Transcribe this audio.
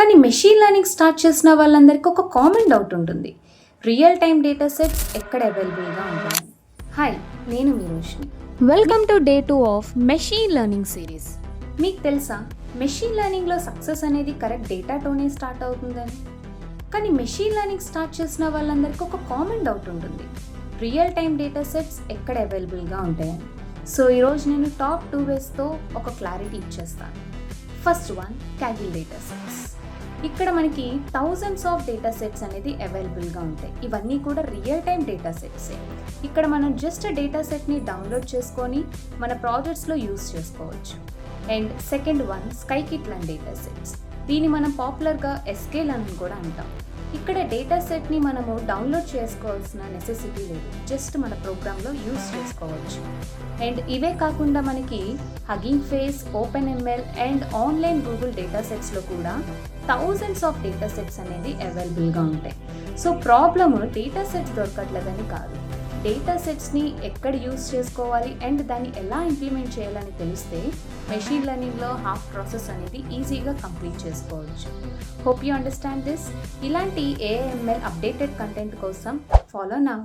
కానీ machine learning start చేసిన వాళ్ళందరికీ ఒక కామన్ డౌట్ ఉంటుంది. రియల్ టైమ్ డేటా సెట్స్ ఎక్కడ అవైలబుల్గా ఉంటాయి? హాయ్, నేను మీ Roshini. Welcome to day 2 of machine learning series. మీకు తెలుసా, మెషిన్ లెర్నింగ్లో సక్సెస్ అనేది కరెక్ట్ డేటాతోనే స్టార్ట్ అవుతుందని. కానీ మెషిన్ లెర్నింగ్ స్టార్ట్ చేసిన వాళ్ళందరికీ ఒక కామన్ డౌట్ ఉంటుంది. రియల్ టైమ్ డేటా సెట్స్ ఎక్కడ అవైలబుల్గా ఉంటాయని. సో ఈరోజు నేను టాప్ 2 వేస్తో ఒక క్లారిటీ ఇచ్చేస్తాను. First one, Kaggle data sets. ఇక్కడ మనకి థౌజండ్స్ ఆఫ్ డేటా సెట్స్ అనేది అవైలబుల్గా ఉంటాయి. ఇవన్నీ కూడా రియల్ టైమ్ డేటా సెట్సే. ఇక్కడ మనం జస్ట్ డేటా సెట్ని డౌన్లోడ్ చేసుకొని మన ప్రాజెక్ట్స్లో యూస్ చేసుకోవచ్చు. And second one, scikit learn data sets. దీన్ని మనం పాపులర్గా ఎస్కే-లర్న్ అని కూడా అంటాం. ఇక్కడ డేటా సెట్ని మనము డౌన్లోడ్ చేసుకోవాల్సిన నెసెసిటీ లేదు, జస్ట్ మన ప్రోగ్రాంలో యూస్ చేసుకోవచ్చు. అండ్ ఇవే కాకుండా మనకి hugging face, OpenML and online Google data సెట్స్లో కూడా థౌజండ్స్ ఆఫ్ డేటా సెట్స్ అనేది అవైలబుల్గా ఉంటాయి. సో ప్రాబ్లమ్ డేటా సెట్స్ దొరకట్లేదని కాదు, డేటా సెట్స్ని ఎక్కడ యూస్ చేసుకోవాలి అండ్ దాన్ని ఎలా ఇంప్లిమెంట్ చేయాలని తెలిస్తే మెషిన్ లెర్నింగ్లో హాఫ్ ప్రాసెస్ అనేది ఈజీగా కంప్లీట్ చేసుకోవచ్చు. Hope you understand this. ఇలాంటి ఏఐఎంఎల్ అప్డేటెడ్ కంటెంట్ కోసం ఫాలో నౌ.